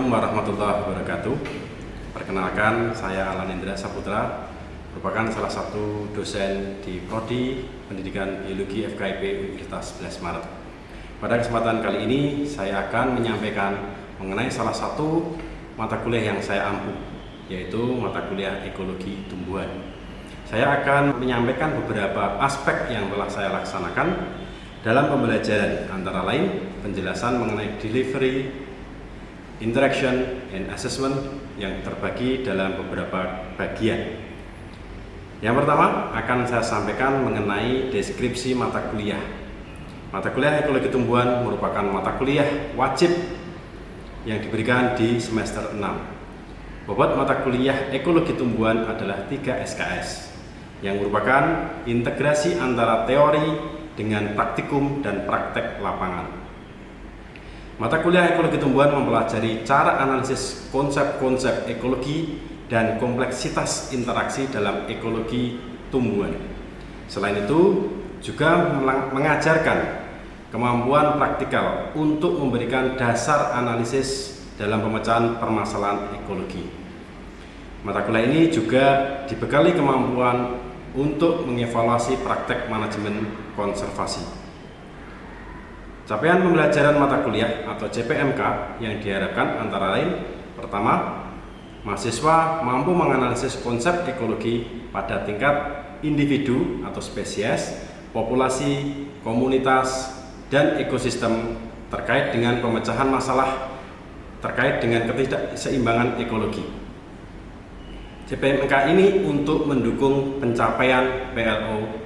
Assalamualaikum warahmatullahi wabarakatuh. Perkenalkan, saya Alan Indra Saputra, merupakan salah satu dosen di Prodi Pendidikan Biologi FKIP Universitas 11 Maret. Pada kesempatan kali ini, saya akan menyampaikan mengenai salah satu mata kuliah yang saya ampu, yaitu mata kuliah Ekologi Tumbuhan. Saya akan menyampaikan beberapa aspek yang telah saya laksanakan dalam pembelajaran, antara lain penjelasan mengenai delivery, interaction, and assessment yang terbagi dalam beberapa bagian. Yang pertama akan saya sampaikan mengenai deskripsi mata kuliah. Mata kuliah Ekologi Tumbuhan merupakan mata kuliah wajib yang diberikan di semester 6. Bobot mata kuliah Ekologi Tumbuhan adalah 3 SKS yang merupakan integrasi antara teori dengan praktikum dan praktek lapangan. Mata kuliah Ekologi Tumbuhan mempelajari cara analisis konsep-konsep ekologi dan kompleksitas interaksi dalam ekologi tumbuhan. Selain itu, juga mengajarkan kemampuan praktikal untuk memberikan dasar analisis dalam pemecahan permasalahan ekologi. Mata kuliah ini juga dibekali kemampuan untuk mengevaluasi praktek manajemen konservasi. Capaian pembelajaran mata kuliah atau CPMK yang diharapkan antara lain: pertama, mahasiswa mampu menganalisis konsep ekologi pada tingkat individu atau spesies, populasi, komunitas, dan ekosistem terkait dengan pemecahan masalah terkait dengan ketidakseimbangan ekologi. CPMK ini untuk mendukung pencapaian PLO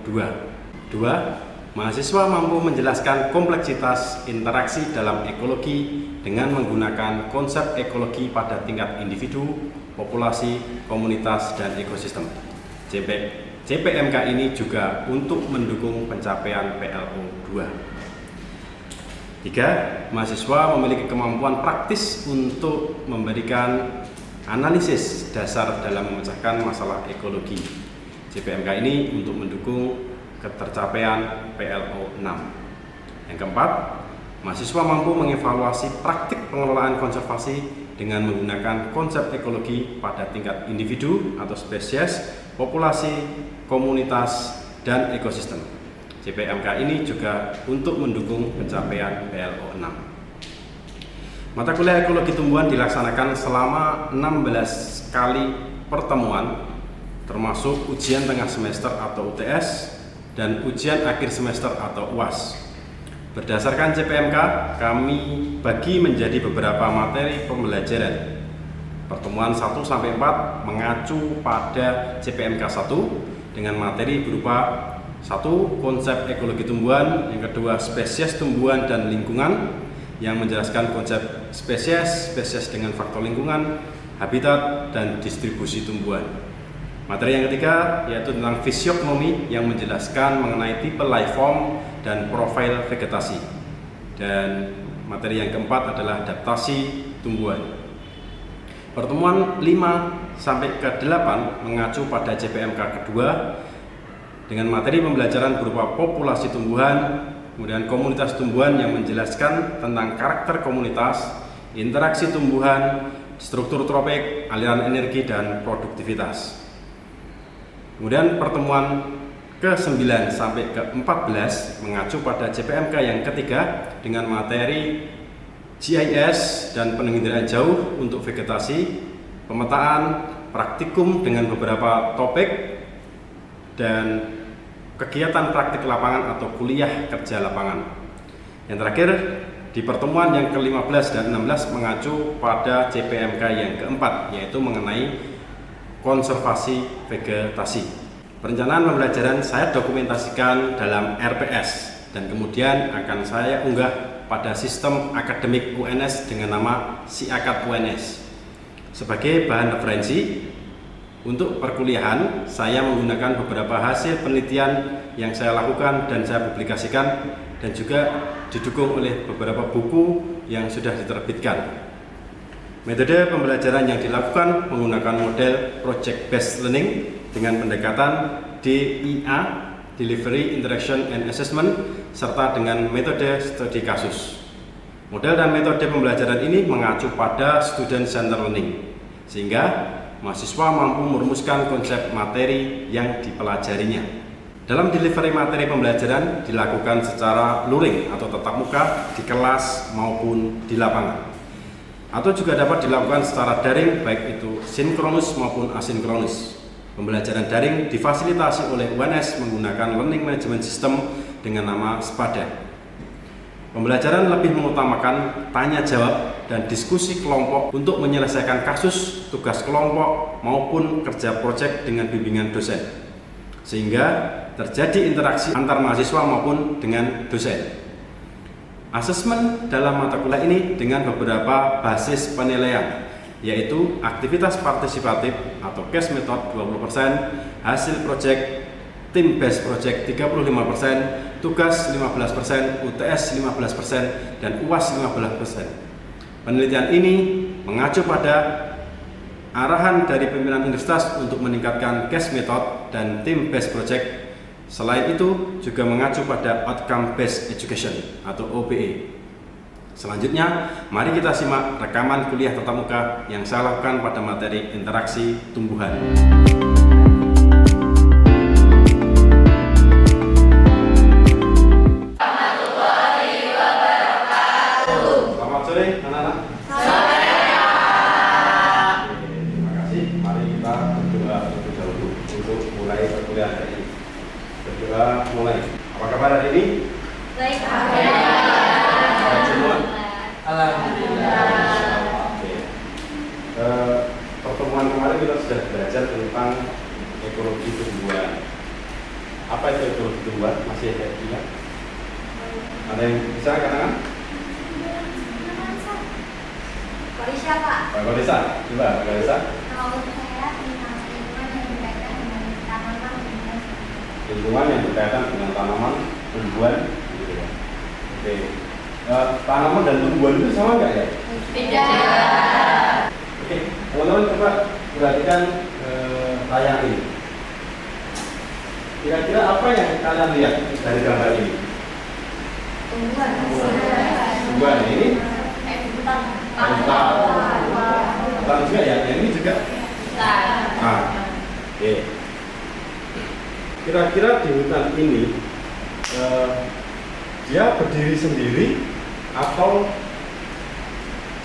2. Mahasiswa mampu menjelaskan kompleksitas interaksi dalam ekologi dengan menggunakan konsep ekologi pada tingkat individu, populasi, komunitas, dan ekosistem. CPMK ini juga untuk mendukung pencapaian PLO 2. 3. Mahasiswa memiliki kemampuan praktis untuk memberikan analisis dasar dalam memecahkan masalah ekologi. CPMK ini untuk mendukung ketercapaian PLO 6. Yang keempat, mahasiswa mampu mengevaluasi praktik pengelolaan konservasi dengan menggunakan konsep ekologi pada tingkat individu atau spesies, populasi, komunitas, dan ekosistem. CPMK ini juga untuk mendukung pencapaian PLO 6. Mata kuliah Ekologi Tumbuhan dilaksanakan selama 16 kali pertemuan, termasuk ujian tengah semester atau UTS, dan ujian akhir semester atau UAS. Berdasarkan CPMK, kami bagi menjadi beberapa materi pembelajaran. Pertemuan 1-4 mengacu pada CPMK 1 dengan materi berupa 1. Konsep ekologi tumbuhan, yang kedua spesies tumbuhan dan lingkungan, yang menjelaskan konsep spesies dengan faktor lingkungan, habitat, dan distribusi tumbuhan. Materi yang ketiga yaitu tentang fisiognomi yang menjelaskan mengenai tipe life form dan profil vegetasi. Dan materi yang keempat adalah adaptasi tumbuhan. Pertemuan 5-8 mengacu pada CPMK kedua dengan materi pembelajaran berupa populasi tumbuhan, kemudian komunitas tumbuhan yang menjelaskan tentang karakter komunitas, interaksi tumbuhan, struktur tropik, aliran energi, dan produktivitas. Kemudian pertemuan ke-9 sampai ke-14 mengacu pada CPMK yang ketiga dengan materi GIS dan penginderaan jauh untuk vegetasi, pemetaan, praktikum dengan beberapa topik, dan kegiatan praktik lapangan atau kuliah kerja lapangan. Yang terakhir, di pertemuan yang ke-15 dan 16 mengacu pada CPMK yang keempat, yaitu mengenai konservasi vegetasi. Perencanaan pembelajaran saya dokumentasikan dalam RPS dan kemudian akan saya unggah pada sistem akademik UNS dengan nama SIAKAD UNS. Sebagai bahan referensi untuk perkuliahan, saya menggunakan beberapa hasil penelitian yang saya lakukan dan saya publikasikan, dan juga didukung oleh beberapa buku yang sudah diterbitkan. Metode pembelajaran yang dilakukan menggunakan model Project Based Learning dengan pendekatan DIA, Delivery, Interaction, and Assessment, serta dengan metode studi kasus. Model dan metode pembelajaran ini mengacu pada student center learning, sehingga mahasiswa mampu merumuskan konsep materi yang dipelajarinya. Dalam delivery materi pembelajaran dilakukan secara luring atau tatap muka di kelas maupun di lapangan, atau juga dapat dilakukan secara daring baik itu sinkronus maupun asinkronus. Pembelajaran daring difasilitasi oleh UNS menggunakan Learning Management System dengan nama SPADA. Pembelajaran lebih mengutamakan tanya jawab dan diskusi kelompok untuk menyelesaikan kasus, tugas kelompok maupun kerja proyek dengan bimbingan dosen, sehingga terjadi interaksi antar mahasiswa maupun dengan dosen. Asesmen dalam mata kuliah ini dengan beberapa basis penilaian, yaitu aktivitas partisipatif atau case method 20%, hasil proyek tim based project 35%, tugas 15%, UTS 15%, dan UAS 15%. Penelitian ini mengacu pada arahan dari pimpinan universitas untuk meningkatkan case method dan team based project. Selain itu juga mengacu pada outcome based education atau OBE. Selanjutnya, mari kita simak rekaman kuliah tatap muka yang saya lakukan pada materi interaksi tumbuhan. Selamat sore, anak-anak. Terima kasih. Mari kita berdoa terlebih dahulu untuk mulai perkuliahan hari ini. Berdoa mulai. Apa kabar hari ini? Baik, Baik semua? Alhamdulillah. Oke. Pertemuan kemarin kita sudah belajar tentang ekologi tumbuhan. Apa itu ekologi tumbuhan? Masih ada yang ingat? Ada yang bisa katakan? Korisha, Pak. Pak Kolisa, coba Pak Kolisa. Kalau saya tentang lingkungan yang berkaitan dengan tanaman dan Lingkungan yang berkaitan dengan tanaman, tumbuhan, gitu ya. Oke. Tanaman dan tumbuhan itu sama nggak ya? beda. Oke, teman-teman coba perhatikan tayang ini. Kira-kira apa yang kalian lihat dari gambar ini? Tumbuhan. Tumbuhan ini Hutan. hutan juga ya, yang ini juga. Oke. Kira-kira di hutan ini dia berdiri sendiri atau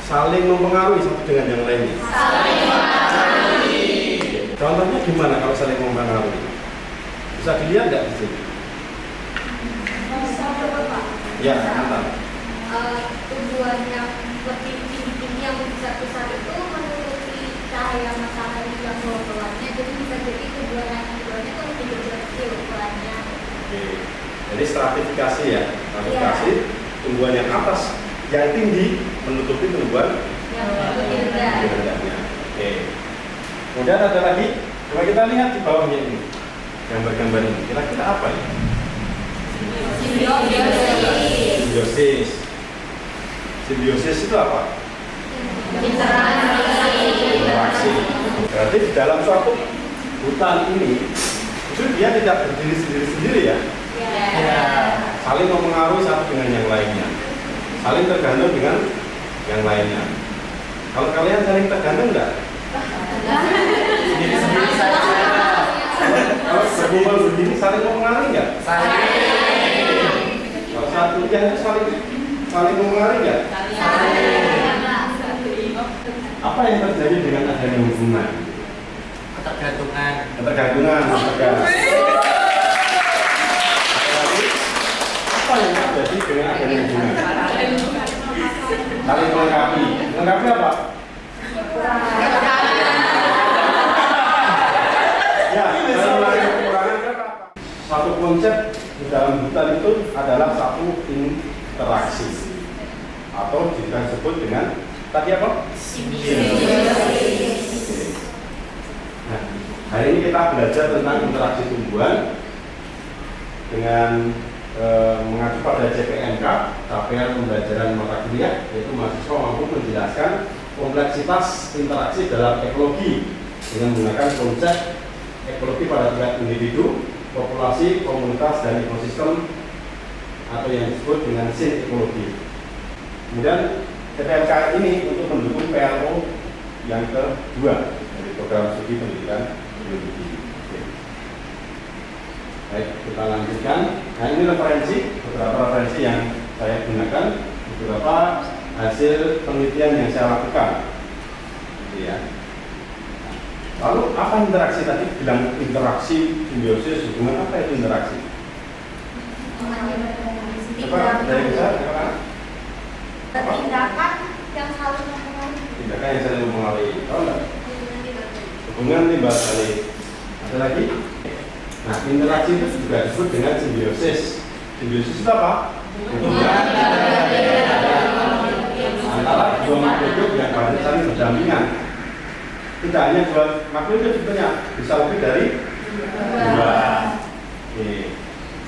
saling mempengaruhi satu dengan yang lainnya? Saling mempengaruhi. Contohnya gimana kalau saling mempengaruhi? Bisa dilihat nggak di sini? Ya, nanti. Tumbuhan yang lebih tinggi yang besar-besar itu menutupi cahaya matahari yang bawah-bawahnya, jadi bisa jadi tumbuhan itu lebih kecil ukurannya. Oke. Jadi stratifikasi ya, stratifikasi tumbuhan yang atas, yang tinggi menutupi tumbuhan Yang lebih rendah. yang rendahnya. Oke. Kemudian ada lagi, coba kita lihat di bawahnya ini, gambar-gambar ini. Kira-kira apa ya? Simbiosis. Simbiosis itu apa? Interaksi. Berarti di dalam suatu hutan ini itu dia tidak berdiri sendiri-sendiri ya. Saling mempengaruhi satu dengan yang lainnya. Saling tergantung dengan yang lainnya. Kalau kalian saling tergantung enggak? Sendiri-sendiri saja. Kalau berkumpul berdiri saling mempengaruhi enggak? Kalau saat kuliah itu saling mempengaruhi enggak? Apa yang terjadi dengan adanya hubungan? Ketergantungan. Ketergantungan. Apa yang terjadi dengan adanya hubungan? Saling melengkapi. Melengkapi apa? Ya, saling melengkapi kekurangan kan apa? Satu konsep di dalam hutan itu adalah satu interaksi atau juga disebut dengan tadi apa? Nah, hari ini kita belajar tentang interaksi tumbuhan dengan mengacu pada CPNK, capaian pembelajaran mata kuliah, yaitu mahasiswa mampu menjelaskan kompleksitas interaksi dalam ekologi dengan menggunakan konsep ekologi pada tingkat individu, populasi, komunitas, dan ekosistem atau yang disebut dengan sin ekologi. Kemudian PTMK ini untuk mendukung PLO yang kedua dari program studi pendidikan biologi. Oke. Baik, kita lanjutkan. Nah, ini beberapa referensi yang saya gunakan, beberapa hasil penelitian yang saya lakukan. Ya. Lalu apa interaksi tadi? Bilang interaksi, simbiosis, hubungan apa itu interaksi? Coba dari saya, tindakan yang saling mempengaruhi. tindakan yang saling mempengaruhi. Tahu nggak? Hubungan timbal balik. Ada lagi? Nah, interaksi itu juga disebut dengan simbiosis. Simbiosis itu apa? Hubungan antara dua makhluk hidup yang saling berdampingan. Tidak hanya dua makhluk hidup sebetulnya, bisa lebih dari dua. Oke.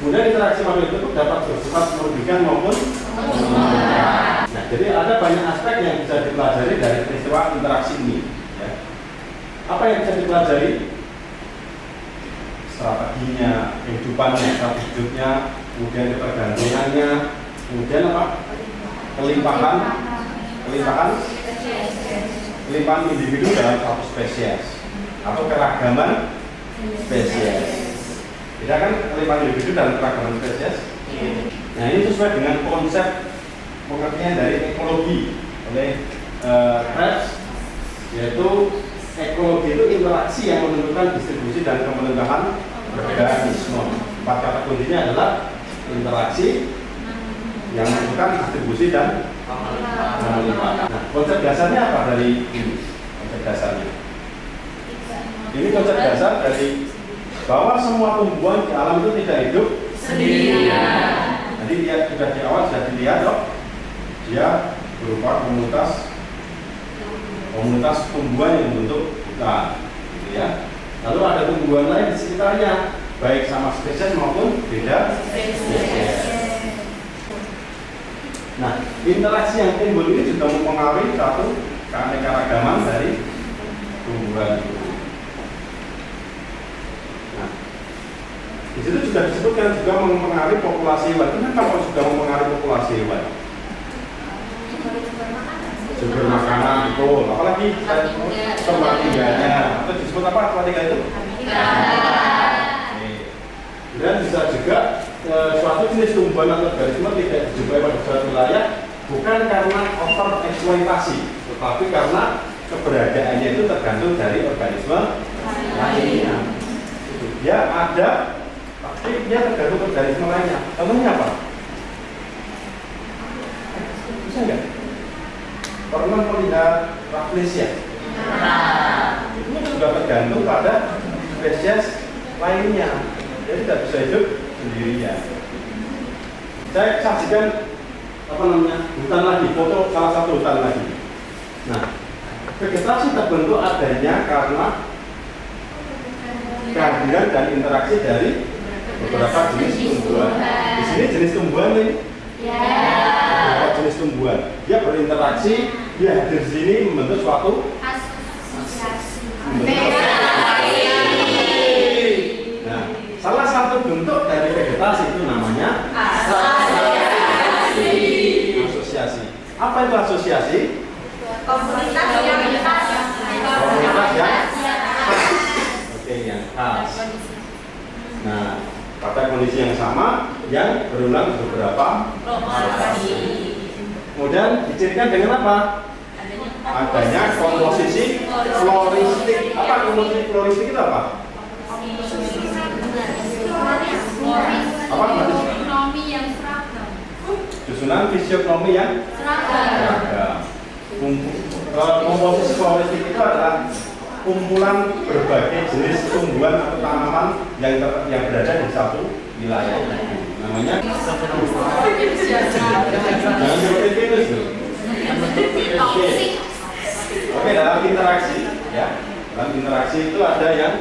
Kemudian interaksi makhluk hidup dapat bersifat merugikan maupun menguntungkan. Nah, jadi ada banyak aspek yang bisa dipelajari dari peristiwa interaksi ini. Ya. Apa yang bisa dipelajari? Strateginya, kehidupannya, strategi hidupnya, kemudian ketergantungannya, kemudian apa? Kelimpahan individu dalam satu spesies atau keragaman spesies. Tidak kan kelimpahan individu dalam keragaman spesies? Nah, ini sesuai dengan konsep pengertian dari ekologi oleh Krebs, yaitu ekologi itu interaksi yang menentukan distribusi dan kemenangan organisme. 4 kata kuncinya adalah interaksi yang menentukan distribusi dan kemenangan. Nah, konsep dasarnya apa dari ini? Konsep dasarnya ini konsep dasar dari bahwa semua tumbuhan di alam itu tidak hidup sendirian. Jadi dia sudah di awal sudah dilihat loh, dia berupa komunitas tumbuhan yang membentuk hutan, gitu ya. Lalu ada tumbuhan lain di sekitarnya, baik sama spesies maupun beda spesies. Nah, interaksi yang timbul ini juga mempengaruhi satu keanekaragaman dari tumbuhan itu. Nah, di situ juga disebutkan juga mempengaruhi populasi hewan. Kenapa kalau sudah mempengaruhi populasi hewan? Sumber makanan, betul. Apalagi tempat tinggalnya, atau disebut apa tempat tinggal itu? Dan bisa juga suatu jenis tumbuhan atau organisme tidak dijumpai pada suatu wilayah bukan karena over eksploitasi, tetapi karena keberadaannya itu tergantung dari organisme lainnya. Dia ada, tapi dia tergantung organisme lainnya. Contohnya apa? Bisa nggak? Pernah melihat Rafflesia? Itu juga tergantung pada spesies lainnya. Jadi tidak bisa hidup sendirian. Saya saksikan hutan lagi, foto salah satu hutan lagi. Nah, vegetasi terbentuk adanya karena kehadiran dan interaksi dari beberapa jenis tumbuhan. Di sini jenis tumbuhan ini, beberapa jenis tumbuhan. Dia berinteraksi, dia hadir di sini membentuk suatu asosiasi. Salah satu bentuk dari vegetasi itu namanya asosiasi. Apa itu asosiasi? Komunitas yang khas. Oke, yang khas. Nah, pada kondisi yang sama yang berulang beberapa lokasi. Kemudian dicirikan dengan apa? Adanya komposisi floristik. Apa komposisi floristik itu apa? Apa Fisiognomi yang seragam. Susunan fisiognomi yang seragam. Komposisi floristik itu adalah kumpulan berbagai jenis tumbuhan atau tanaman yang berada di satu wilayah. Namanya jangan seperti virus loh. Oke, dalam interaksi ya. Dalam interaksi itu ada yang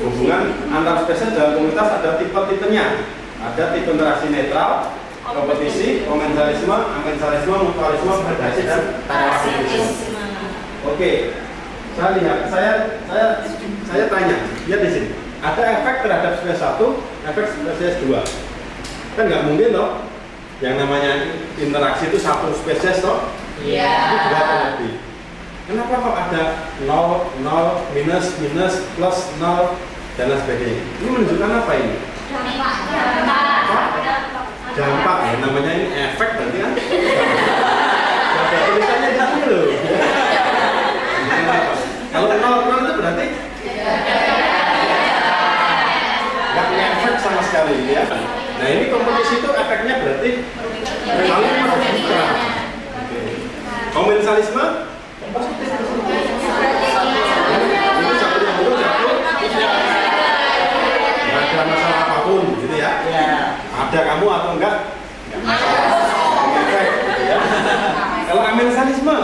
hubungan antar spesies dalam komunitas, ada tipe-tipenya. Ada tipe interaksi netral, kompetisi, komensalisme, amensalisme, mutualisme, predasi, dan parasitisme. Oke, saya lihat, saya tanya, lihat di sini. Ada efek terhadap spesies 1, efek spesies 2. Kan nggak mungkin loh. yang namanya interaksi itu satu spesies toh? Iya. Itu dua atau lebih. Kenapa kok ada 0, 0, minus, minus, plus, 0, dan lain sebagainya? Ini menunjukkan apa ini? Dampak ya, namanya ini efek berarti kan? Ada tulisannya di sini loh. Kalau 0 itu berarti nggak punya efek sama sekali ya. Nah ini kompetisi itu efeknya berarti kali merugikan. Komensalisme positif. Itu satu yang buruk satu. Nggak ada masalah apapun gitu ya. Ada kamu atau enggak? Nggak masalah. Efek gitu ya. Kalau amensalisme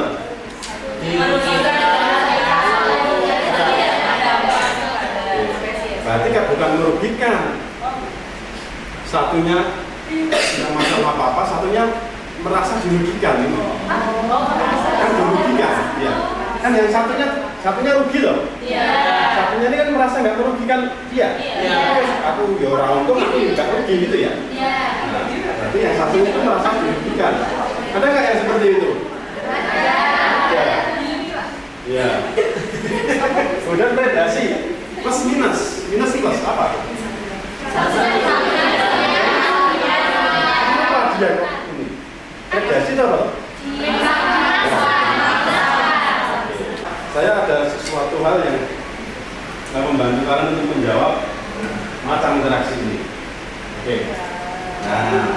berarti kan bukan merugikan. Satunya tidak masalah apa-apa, satunya merasa dirugikan ini. Kan dirugikan, ya. Kan yang satunya rugi loh. Satunya ini kan merasa nggak merugikan dia. Aku ya orang untung, aku nggak rugi gitu ya. Nah, berarti yang satunya itu merasa dirugikan. Ada nggak yang seperti itu? Ya. Kemudian predasi plus minus, minus plus apa? Apa dia ini? Predasi itu apa? Saya ada sesuatu hal yang membantu kalian untuk menjawab macam interaksi ini. Oke. Nah,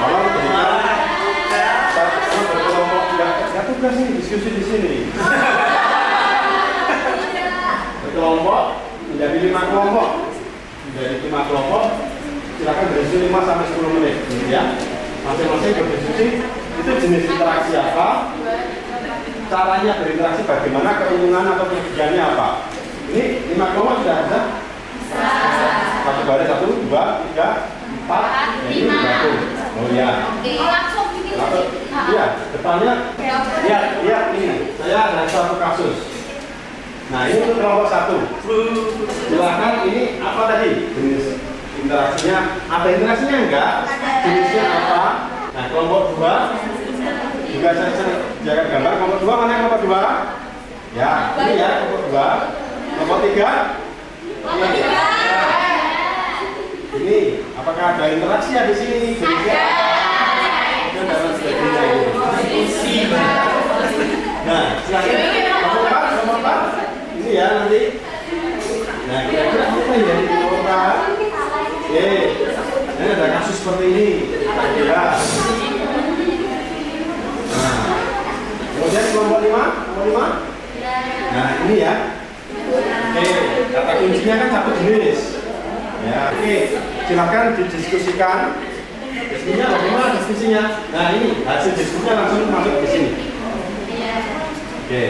kalau berikan satu berkelompok nggak tugas nih diskusi di sini. Berkelompok menjadi 5 kelompok. Menjadi 5 kelompok, silakan berdiskusi 5 sampai 10 menit, ya. Masing-masing berdiskusi itu jenis interaksi apa, caranya berinteraksi bagaimana, keuntungan atau kerugiannya apa. Ini 5 kelompok sudah ada. Satu baris 1, 2, 3, 4, ini bergabung. Oh ya. Iya, depannya lihat ini. Saya ada satu kasus. Nah ini untuk kelompok 1. Silakan ini apa tadi jenis interaksinya? Ada interaksinya enggak? Jenisnya apa? Nah kelompok 2 juga saya jaga gambar. Kelompok 2 mana kelompok 2? Ya ini ya kelompok 2. Kelompok 3. Ini apakah ada interaksi ya di sini? Jenisnya nah silakan kelompok 4. Ini ya nanti. Nah kira-kira apa ya di kelompok? Ini ada kasus seperti ini. Kira-kira. Nah, kemudian kelompok 5. Nah ini ya. Kata kuncinya kan satu jenis. Ya, silakan didiskusikan. Diskusinya bagaimana diskusinya? Nah ini hasil diskusinya langsung masuk ke sini. Oke.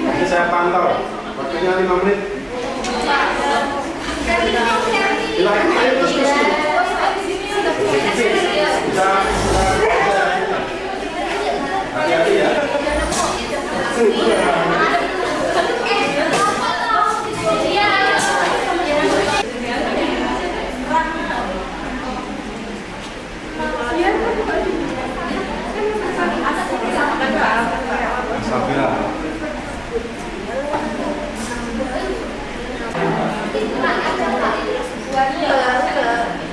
Nanti saya pantau. Waktunya 5 menit. Silakan ayo diskusi. Bisa. Hati-hati ya. Safira.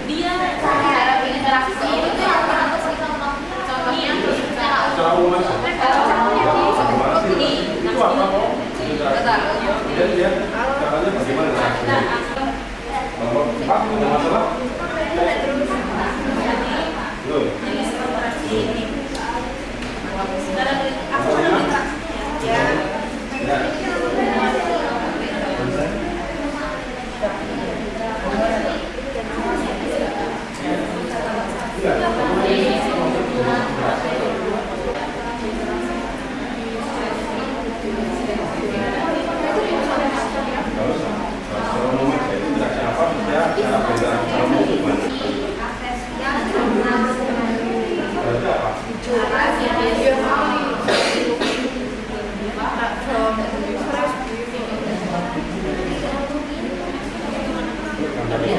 Dia cara interaksi itu contohnya Secara umum aja. Itu apa kok? Kemudian dia caranya bagaimana interaksinya? Kelompok 4 ada masalah? Belum. Tapi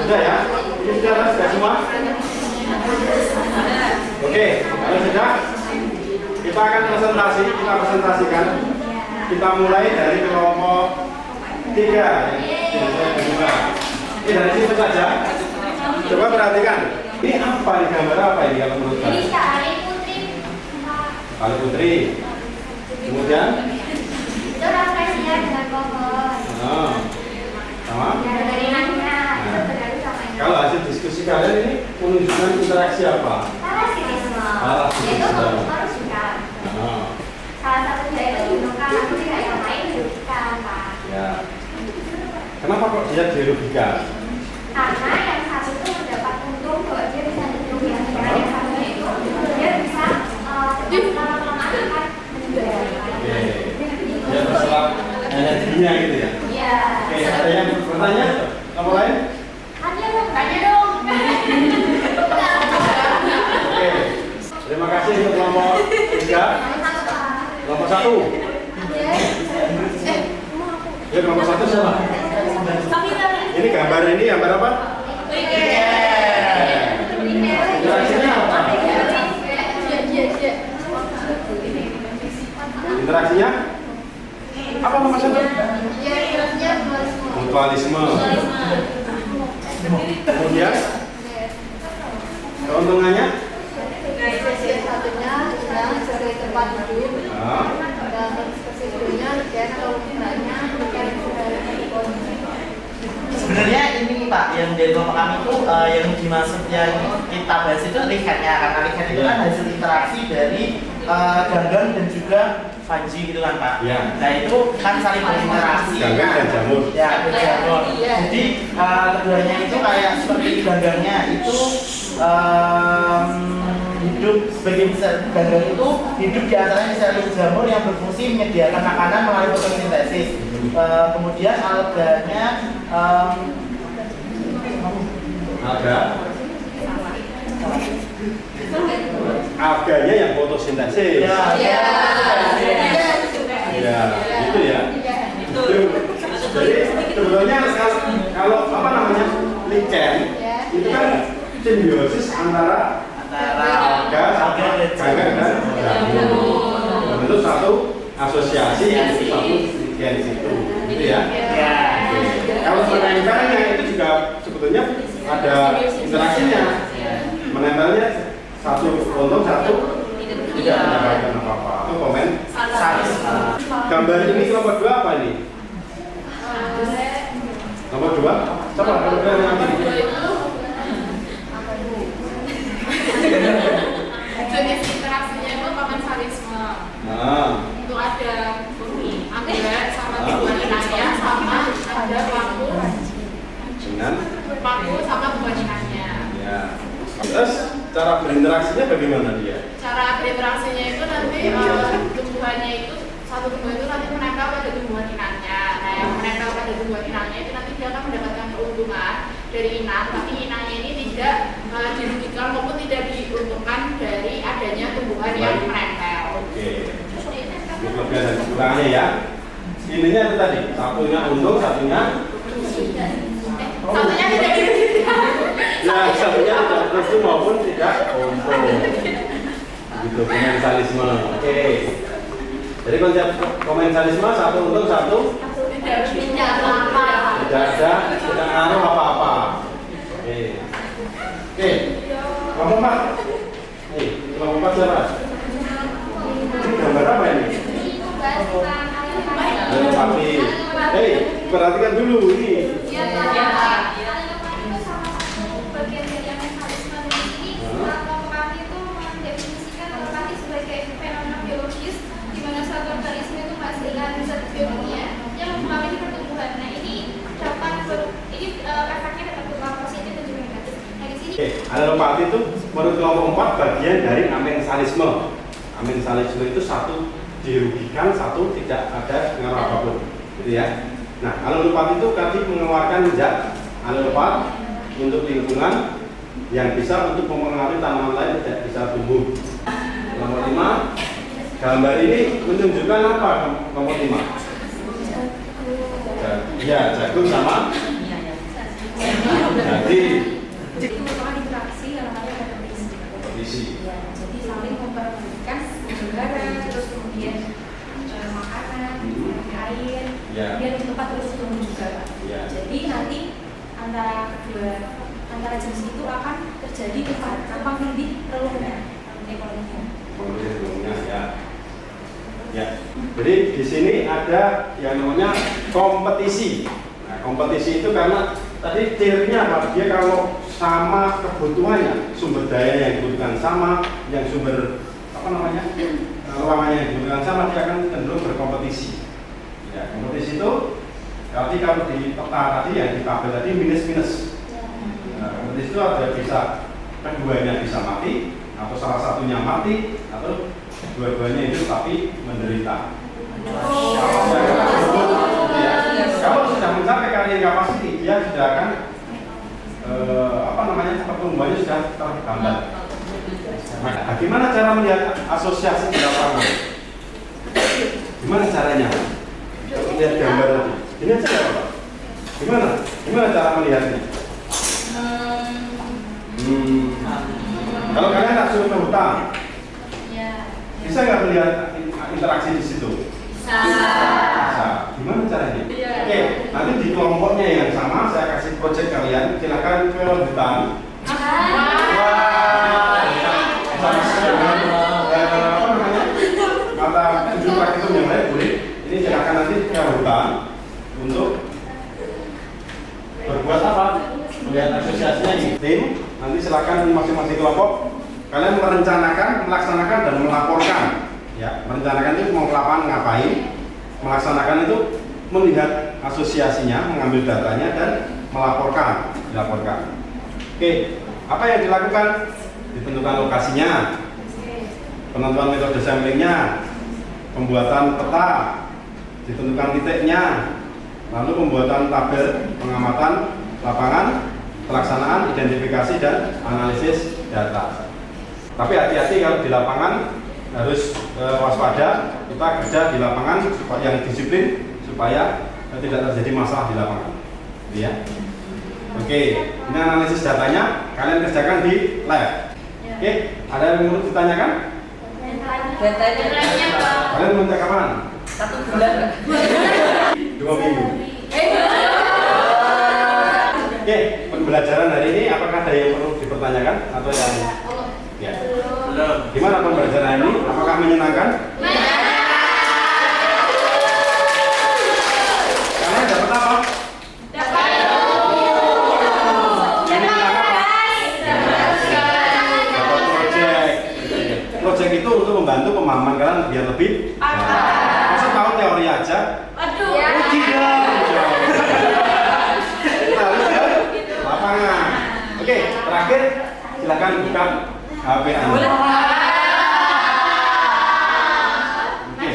Sudah ya? Ini sudah semua? Oke, kalau sudah, kita akan presentasikan. Kita mulai dari kelompok 3 yang saya buka. Ini dari situ saja. Coba perhatikan. Ini apa nih, gambar apa ini kalau menurut kalian? Ini Kali Putri. Kali Putri. Kemudian? Itu refleksinya dengan pohon. Oh. Sama? Dari nanya. Itu berarti sama ini. Kalau hasil diskusi kalian ini menunjukkan interaksi apa? Parasitisme. Parasitisme. Itu harus juga. Oh. Salah satunya itu diuntungkan, tapi tidak yang lain dirugikan, Pak. Ya. Kenapa kok dia dirugikan? Karena yang satu itu mendapat untung bahwa dia bisa hidup yang satunya itu dia bisa lama-lama akan menjual. Oke. Dia berserap energinya gitu ya? Iya. Oke, ada yang bertanya? Nomor lain? Tanya dong. Oke. Terima kasih untuk kelompok 3. Kelompok 1. Ya, kelompok 1 siapa? Ini gambar apa? Interaksinya apa? Interaksinya? Apa nomor 1? Mutualisme. Kemudian keuntungannya? Satunya sebagai tempat hidup. Nah, Dan kedua dan kalau gunanya bukan Sebenarnya ini Pak, yang dari kelompok kami itu yang dimaksud yang kita bahas itu lihatnya, karena lihat itu kan hasil interaksi dari ganggang dan juga Panji gitu kan Pak. Ya. Nah itu kan saling berinteraksi. ganggang dan jamur. Ya, dan jamur. Jadi keduanya itu kayak seperti ganggangnya itu hidup sebagai ganggang itu hidup di antaranya sel jamur yang berfungsi menyediakan makanan melalui fotosintesis. Kemudian alganya alganya yang fotosintesis. ya. Ya, itu ya. Jadi sebetulnya kalau apa namanya lichen itu kan simbiosis antara alga dan jamur. Bentuk satu asosiasi yang satu lichen situ, gitu ya. Kalau menempelnya itu juga sebetulnya ada interaksinya. Menempelnya satu untung, satu tidak mendapatkan apa-apa. Itu komen. Gambar ini nomor 2 apa ini? Nomor 2? Coba nomor 2 yang ini. Jenis interaksinya itu komensalisme. Nah, Itu ada anggrek sama tumbuhan inangnya, sama ada dengan paku sama tumbuhan inangnya. ya. Terus cara berinteraksinya bagaimana dia? Cara berinteraksinya itu nanti tumbuhannya itu satu tumbuhan itu nanti menempel pada tumbuhan inangnya. Nah, yang menempel pada tumbuhan inangnya itu nanti dia akan mendapatkan keuntungan dari inang, tapi inangnya ini tidak dirugikan maupun tidak diuntungkan dari adanya tumbuhan yang menempel. Oke. Ini kelebihan dan kekurangannya ya. Ininya itu tadi, satunya untung, satunya Satunya tidak dirugikan. ya, satunya tidak untung maupun tidak untung. Begitu komensalisme. Oke. Jadi konsep komensalisme satu untung, satu Tidak apa-apa. tidak ngaruh apa-apa. Oke. Oke. Kelompok 4. Nih, kelompok 4 siapa? Ini gambar apa ini? Ayo papi. Hei, perhatikan dulu ini. Oke, alelopati itu menurut kelompok 4 bagian dari amensalisme. Amensalisme itu satu dirugikan, satu tidak ada pengaruh apapun, gitu ya. Nah, alelopati itu tadi mengeluarkan zat alelopat untuk lingkungan yang bisa untuk mempengaruhi tanaman lain tidak bisa tumbuh. Nomor 5, gambar ini menunjukkan apa? Nomor 5. Ya, jagung sama jagung. Jadi merupakan interaksi yang namanya kompetisi. Ya, jadi saling memperebutkan negara, terus kemudian makanan, air, kemudian tempat terus tumbuh juga, Pak. Jadi nanti antara jenis itu akan terjadi tumpang tindih relungnya ekonominya. Ya. Jadi di sini ada yang namanya kompetisi. Nah, kompetisi itu karena tadi cirinya apa? Dia kalau sama kebutuhannya, sumber daya yang dibutuhkan sama, yang sumber ruangannya yang dibutuhkan sama, dia akan cenderung berkompetisi. Ya, kompetisi itu berarti kalau di peta tadi yang di tabel tadi minus-minus. Nah, kompetisi itu ada bisa keduanya bisa mati, atau salah satunya mati, atau dua-duanya hidup tapi menderita. Kalau sudah mencapai carrying capacity, dia sudah akan pertumbuhannya sudah terhambat. Nah, gimana cara melihat asosiasi di lapangan? Gimana caranya? Lihat gambar tadi. Ini aja ya, Pak. Gimana cara melihatnya? Kalau kalian tak suruh ke hutan, bisa nggak melihat interaksi di situ? Bisa. Gimana caranya? Oke, nanti di kelompoknya yang sama saya kasih project kalian. Silakan ke hutan. Mata tujuh praktikum yang lain boleh. Ini silakan nanti ke hutan untuk berbuat apa? Melihat asosiasinya ini. Tim, nanti silakan masing-masing kelompok kalian melaksanakan dan melaporkan. Ya, merencanakan itu mau ke lapangan ngapain? Melaksanakan itu melihat asosiasinya, mengambil datanya dan dilaporkan. Oke, apa yang dilakukan? Ditentukan lokasinya, penentuan metode samplingnya, pembuatan peta, ditentukan titiknya, lalu pembuatan tabel pengamatan lapangan, pelaksanaan, identifikasi dan analisis data. Tapi hati-hati kalau di lapangan harus waspada, kita kerja di lapangan yang disiplin supaya tidak terjadi masalah di lapangan. Ya. Oke, ini analisis datanya kalian kerjakan di lab. Oke, ada yang mau ditanyakan? Datanya Pak. Kalian mau cek kapan? 1 bulan. 2 minggu. Oke, pembelajaran hari ini apakah ada yang perlu dipertanyakan atau yang ya? Belum. Gimana pembelajaran ini? Apakah menyenangkan? Kalian dapat apa? Project itu untuk membantu pemahaman kalian biar lebih masa tahu teori aja? Waduh. Tidak. Kita harus ke lapangan. Oke, terakhir silakan buka HP Anda. Oke.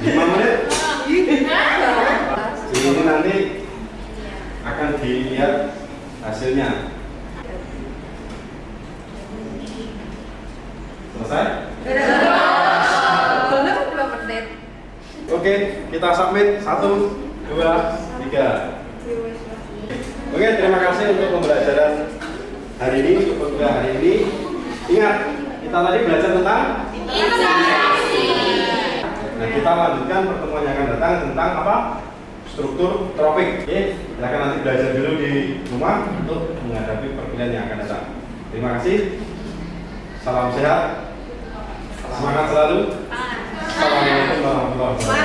5 menit. Ini nanti akan dilihat hasilnya. Selesai? Belum 2 menit. Oke, kita submit 1, 2, 3. Oke, terima kasih untuk pembelajaran hari ini, untuk kuliah hari ini. Ingat, kita tadi belajar tentang Interaksi. Nah, kita lanjutkan pertemuan yang akan datang tentang apa? Struktur tropik. Oke, silakan nanti belajar dulu di rumah untuk menghadapi perkuliahan yang akan datang. Terima kasih. Salam sehat. Semangat selalu. Assalamualaikum warahmatullahi wabarakatuh.